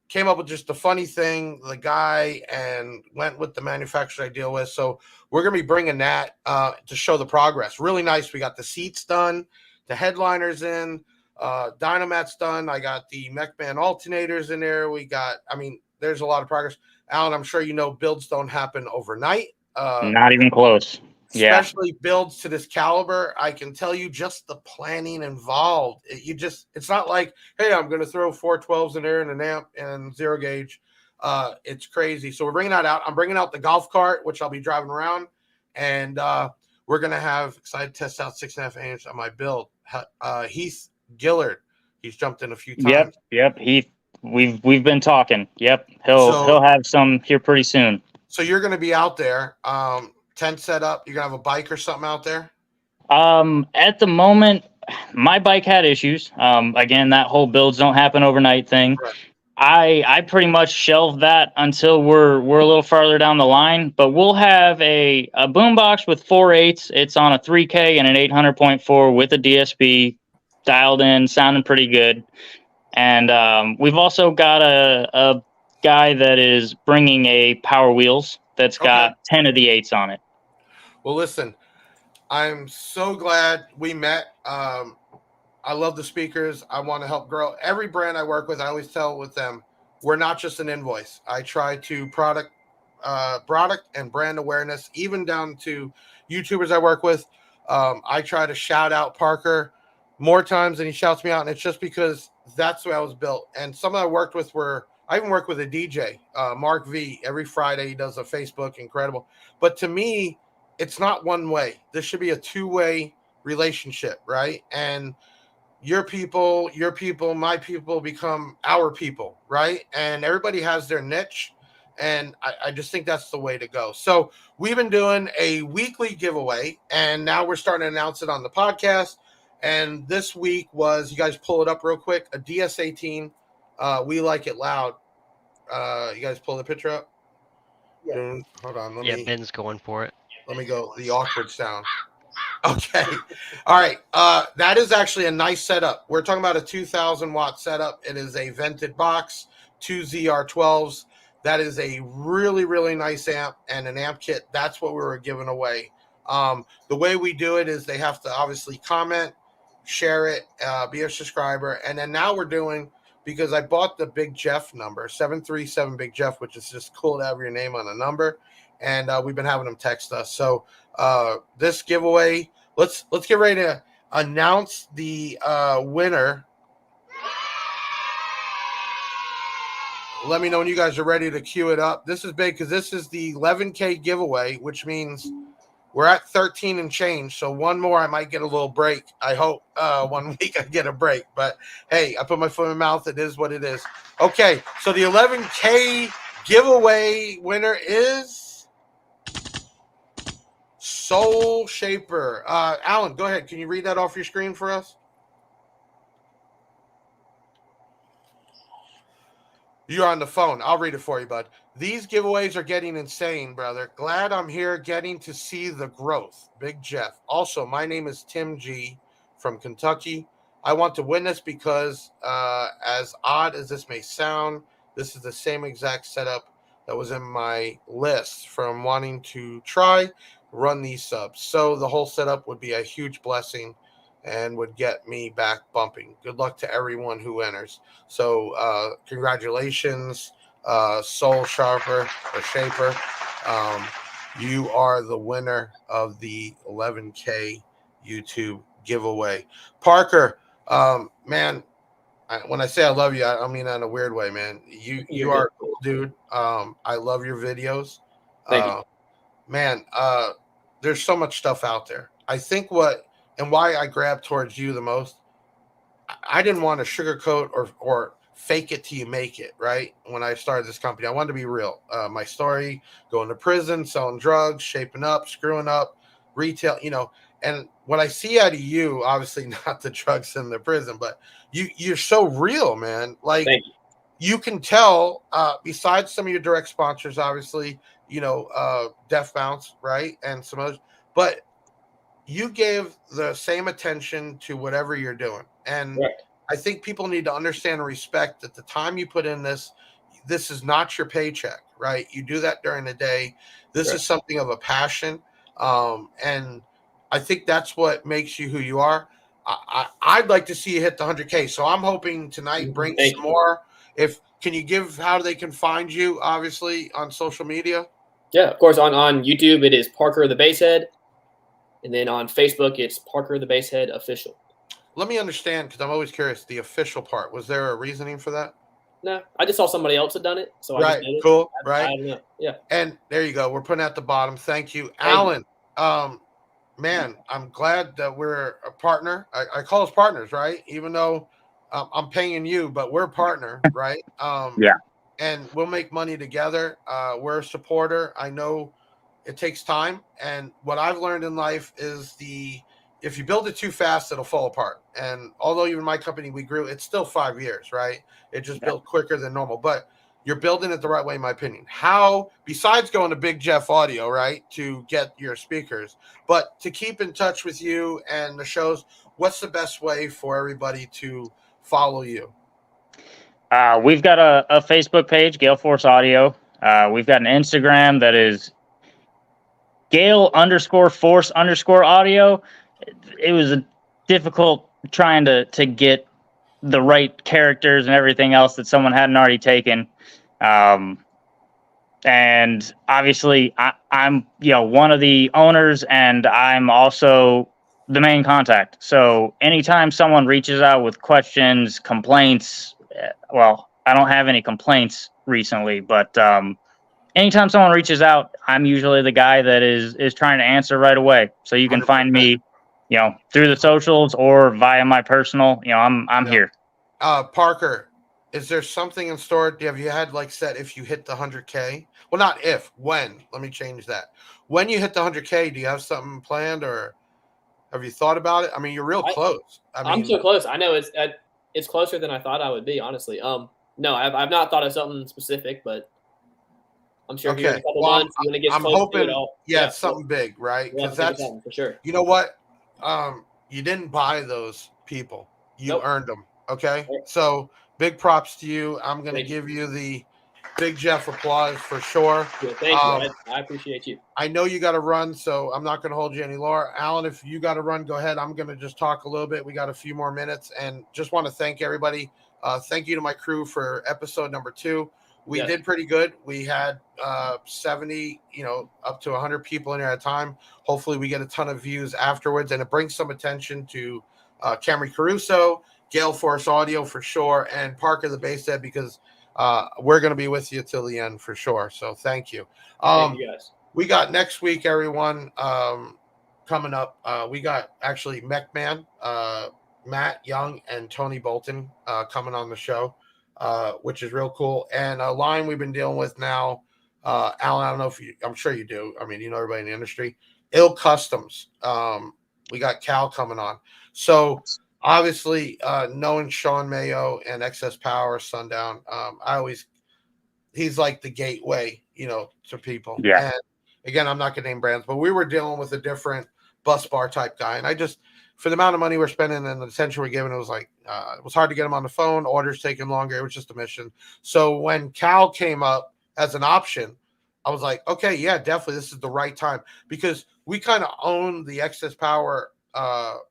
came up with just a funny thing, the guy, and went with the manufacturer I deal with. So we're going to be bringing that to show the progress. Really nice. We got the seats done, the headliners in, Dynamat's done. I got the MechBand alternators in there. There's a lot of progress. Alan, I'm sure builds don't happen overnight. Not even close. Especially builds to this caliber, I can tell you just the planning involved. It's not like, hey, I'm going to throw 412s in there and an amp and zero gauge. It's crazy. So we're bringing that out. I'm bringing out the golf cart, which I'll be driving around. And we're going to have, excited to test out 6.5 inch on my build. Heath Gillard, he's jumped in a few times. Yep. We've been talking. Yep. He'll have some here pretty soon. So you're going to be out there. Tent set up. You're gonna have a bike or something out there? At the moment, my bike had issues. Again, that whole builds don't happen overnight thing. Right. I pretty much shelved that until we're a little farther down the line. But we'll have a boombox with 4/8. It's on a 3K and an 800.4 with a DSP dialed in, sounding pretty good. And we've also got a guy that is bringing a Power Wheels that's got 10 of the 8s on it. Well, listen, I'm so glad we met. I love the speakers. I want to help grow. Every brand I work with, I always tell with them, we're not just an invoice. I try to product and brand awareness, even down to YouTubers I work with. I try to shout out Parker more times than he shouts me out, and it's just because that's the way I was built. And some I worked with I even work with a DJ, Mark V. Every Friday he does a Facebook, incredible. But to me, it's not one way. This should be a two-way relationship, right? And your people, my people become our people, right? And everybody has their niche. And I just think that's the way to go. So we've been doing a weekly giveaway, and now we're starting to announce it on the podcast. And this week was, you guys pull it up real quick, a DS18. We like it loud. You guys pull the picture up? Yeah. Hold on. Ben's going for it. Let me go. The awkward sound. Okay. All right. That is actually a nice setup. We're talking about a 2,000 watt setup. It is a vented box, 2ZR12s. That is a really, really nice amp and an amp kit. That's what we were giving away. The way we do it is they have to obviously comment, share it, be a subscriber. And then now we're doing, because I bought the Big Jeff number, 737 Big Jeff, which is just cool to have your name on a number. And we've been having them text us. So this giveaway, let's get ready to announce the winner. Let me know when you guys are ready to cue it up. This is big because this is the 11K giveaway, which means we're at 13 and change. So one more, I might get a little break. I hope 1 week I get a break. But hey, I put my foot in my mouth. It is what it is. Okay, so the 11K giveaway winner is Soul Shaper. Alan, go ahead. Can you read that off your screen for us? You're on the phone. I'll read it for you, bud. These giveaways are getting insane, brother. Glad I'm here getting to see the growth. Big Jeff. Also, my name is Tim G from Kentucky. I want to win this because, as odd as this may sound, this is the same exact setup that was in my list from wanting to try run these subs. So the whole setup would be a huge blessing and would get me back bumping. Good luck to everyone who enters. So congratulations, Soul Sharper or Shaper. You are the winner of the 11K YouTube giveaway. Parker, man, when I say I love you, I mean that in a weird way, man. You are a cool dude. I love your videos. Thank you. Man, there's so much stuff out there. I think and why I grabbed towards you the most, I didn't want to sugarcoat or fake it till you make it, right? When I started this company, I wanted to be real. My story, going to prison, selling drugs, shaping up, screwing up, retail, and what I see out of you, obviously not the drugs in the prison, but you're so real, man. Like, Thank you. You can tell, besides some of your direct sponsors, obviously, Def Bounce, right? And some others, but you gave the same attention to whatever you're doing. And Right. I think people need to understand and respect that the time you put in this is not your paycheck, right? You do that during the day. This Right. is something of a passion. And I think that's what makes you who you are. I'd like to see you hit the 100K. So I'm hoping tonight bring Thank some you. more. Can you give how they can find you, obviously, on social media? Yeah, of course. On YouTube, it is Parker the Basshead. And then on Facebook, it's Parker the Basshead Official. Let me understand, because I'm always curious, the official part. Was there a reasoning for that? No, I just saw somebody else had done it. So I Right, just did it. cool, I right? don't know. Yeah. And there you go. We're putting at the bottom. Thank you. you. Alan, man, I'm glad that we're a partner. I call us partners, right? Even though I'm paying you, but we're a partner, right? Yeah. And we'll make money together. We're a supporter. I know it takes time. And what I've learned in life is if you build it too fast, it'll fall apart. And although even my company, we grew, it's still 5 years, right? It just built quicker than normal. But you're building it the right way, in my opinion. How, besides going to Big Jeff Audio, right, to get your speakers, but to keep in touch with you and the shows, what's the best way for everybody to follow you? We've got a Facebook page, Galeforce Audio. We've got an Instagram that is Gale_Force_audio. It was difficult trying to get the right characters and everything else that someone hadn't already taken. And obviously I'm one of the owners, and I'm also the main contact. So anytime someone reaches out with questions, complaints, well, I don't have any complaints recently, but anytime someone reaches out, I'm usually the guy that is trying to answer right away. So you can 100%. find me, through the socials or via my personal. I'm here. Parker, is there something in store? Have you had set if you hit the 100K? Well, not if, when. Let me change that. When you hit the 100K, do you have something planned, or have you thought about it? I mean, you're real close. I'm so close. I know it's closer than I thought I would be, honestly. No, I've not thought of something specific, but I'm sure here in a couple months when it gets I'm close hoping, to it all. something big, right? We'll Because have to think of something for sure. You know what? you didn't buy those people. You Nope. earned them. Okay. Yep. So big props to you. I'm going to Thank you. give you the Big Jeff applause for sure. Yeah, thank you. I appreciate you. I know you got to run, so I'm not going to hold you any longer. Alan, if you got to run, go ahead. I'm going to just talk a little bit. We got a few more minutes, and just want to thank everybody. Thank you to my crew for episode number 2. We Yes. did pretty good. We had 70, up to 100 people in here at a time. Hopefully, we get a ton of views afterwards, and it brings some attention to Camrie Caruso, Galeforce Audio for sure, and Parker the Basshead, because we're going to be with you till the end for sure. So thank you. Thank you guys. We got next week, everyone, coming up. We got actually McMahon, Matt Young, and Tony Bolton coming on the show, which is real cool. And a line we've been dealing with now, Alan, I don't know if I'm sure you do. I mean, you know everybody in the industry. Ill Customs. We got Cal coming on. So obviously, knowing Sean Mayo and Excess Power, Sundown, he's like the gateway, to people. Yeah. And again, I'm not going to name brands, but we were dealing with a different bus bar type guy. And I just, for the amount of money we're spending and the attention we're giving, it was like, it was hard to get him on the phone. Orders taking longer. It was just a mission. So when Cal came up as an option, I was like, okay, yeah, definitely. This is the right time, because we kind of own the Excess Power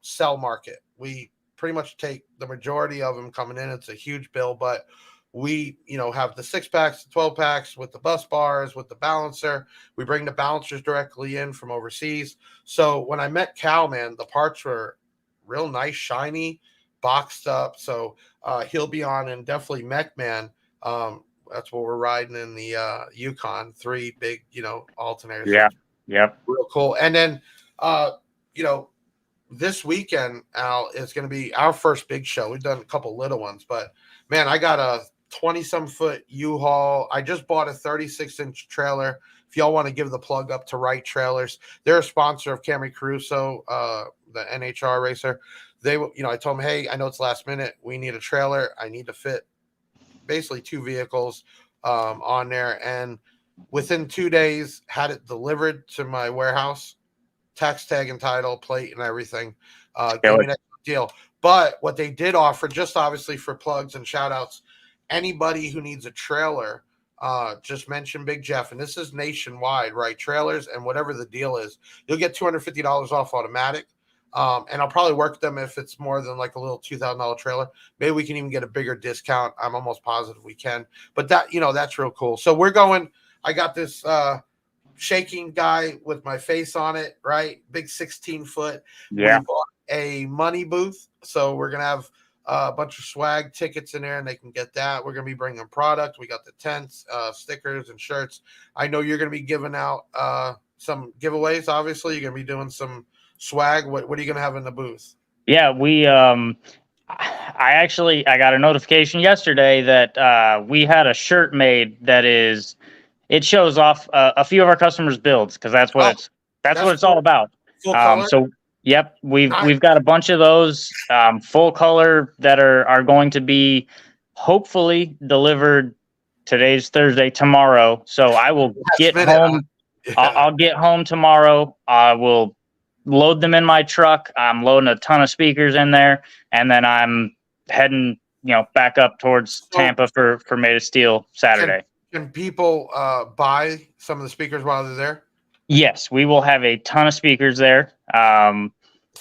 cell market. We pretty much take the majority of them coming in. It's a huge bill, but we, have the 6-packs, the 12-packs with the bus bars, with the balancer. We bring the balancers directly in from overseas. So when I met Cal, man, the parts were real nice, shiny, boxed up. So he'll be on, and definitely McMahon. That's what we're riding in the Yukon, 3 big, alternators. Yeah. Yep. Real cool. And then, this weekend, Al, is going to be our first big show. We've done a couple little ones, but man, I got a 20-some foot U-Haul. I just bought a 36-inch trailer. If y'all want to give the plug up to Right Trailers, they're a sponsor of Camrie Caruso, the NHRA racer. They, I told them, hey, I know it's last minute. We need a trailer. I need to fit basically 2 vehicles on there. And within 2 days, had it delivered to my warehouse, tax tag and title, plate and everything. Gave me that deal. But what they did offer, just obviously for plugs and shout outs, anybody who needs a trailer, just mention Big Jeff. And this is nationwide, right? Trailers, and whatever the deal is, you'll get $250 off automatic. And I'll probably work them if it's more than like a little $2,000 trailer. Maybe we can even get a bigger discount. I'm almost positive we can. But that, that's real cool. So we're going, I got this shaking guy with my face on it, right? Big 16-foot. Yeah. We bought a money booth. So we're going to have a bunch of swag tickets in there, and they can get that. We're going to be bringing product. We got the tents, stickers, and shirts. I know you're going to be giving out some giveaways. Obviously, you're going to be doing some swag. What are you going to have in the booth? Yeah, we I got a notification yesterday that we had a shirt made that it shows off a few of our customers' builds, because that's what it's all about. Full color? So yep, we've Nice. got a bunch of those full color that are going to be hopefully delivered. Today's Thursday, tomorrow. So I will get home. Yeah. I'll get home tomorrow. I will load them in my truck. I'm loading a ton of speakers in there, and then I'm heading, back up towards Tampa for Made of Steel Saturday. Can people buy some of the speakers while they're there? Yes, we will have a ton of speakers there. So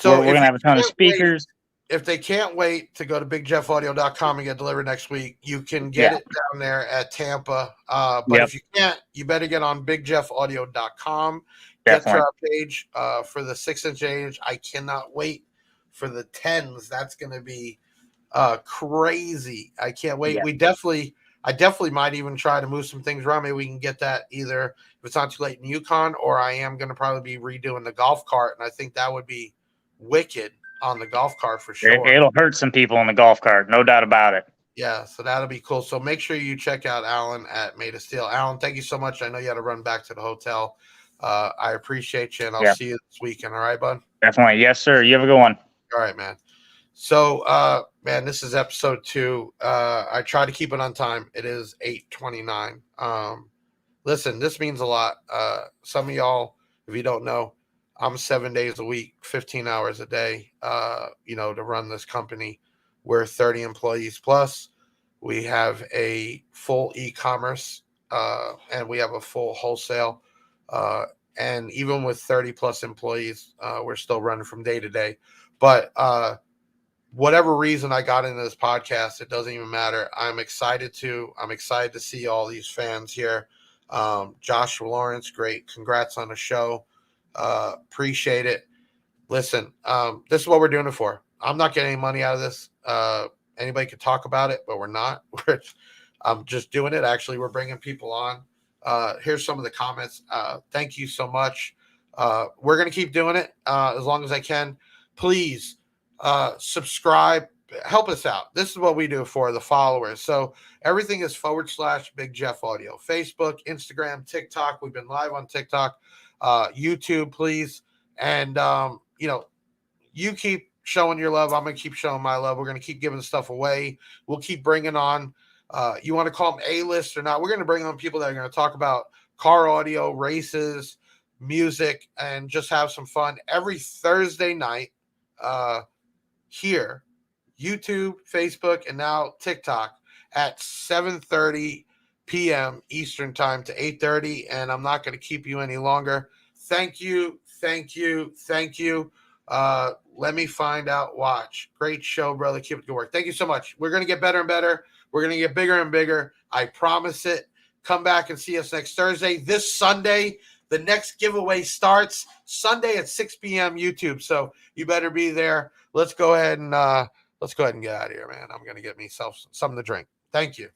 we're going to have a ton of speakers. If they can't wait to go to bigjeffaudio.com and get delivered next week, you can get it down there at Tampa. But if you can't, you better get on bigjeffaudio.com. Get to our page for the 6-inch age. I cannot wait for the 10s. That's going to be crazy. I can't wait. Yeah. I definitely might even try to move some things around. Maybe we can get that either if it's not too late in Yukon, or I am going to probably be redoing the golf cart. And I think that would be wicked on the golf cart for sure. It'll hurt some people in the golf cart, no doubt about it. Yeah, so that'll be cool. So make sure you check out Alan at Made of Steel. Alan, thank you so much. I know you had to run back to the hotel. I appreciate you, and I'll see you this weekend. All right, bud? Definitely. Yes, sir. You have a good one. All right, man. So, man, this is episode 2. I try to keep it on time. It is 8:29. Listen, this means a lot. Some of y'all, if you don't know, I'm 7 days a week, 15 hours a day, to run this company. We're 30 employees plus. We have a full e-commerce and we have a full wholesale. And even with 30 plus employees, we're still running from day to day. But whatever reason I got into this podcast, it doesn't even matter. I'm excited to see all these fans here. Joshua Lawrence, great. Congrats on the show. Appreciate it. Listen, this is what we're doing it for. I'm not getting any money out of this. Anybody could talk about it, but we're not. I'm just doing it. Actually, we're bringing people on. Here's some of the comments. Thank you so much. We're going to keep doing it as long as I can. Please subscribe. Help us out. This is what we do for the followers. So everything is / Big Jeff Audio. Facebook, Instagram, TikTok. We've been live on TikTok. YouTube, please. And, you keep showing your love. I'm going to keep showing my love. We're going to keep giving stuff away. We'll keep bringing on, you want to call them A-list or not, we're going to bring on people that are going to talk about car audio, races, music, and just have some fun every Thursday night here, YouTube, Facebook, and now TikTok at 7:30 p.m. Eastern time to 8:30. And I'm not going to keep you any longer. Thank you. Let me find out. Watch. Great show, brother. Keep it good work. Thank you so much. We're going to get better and better. We're going to get bigger and bigger. I promise it. Come back and see us next Thursday. This Sunday, the next giveaway starts Sunday at 6 p.m. YouTube. So you better be there. Let's go ahead and get out of here, man. I'm going to get myself something to drink. Thank you.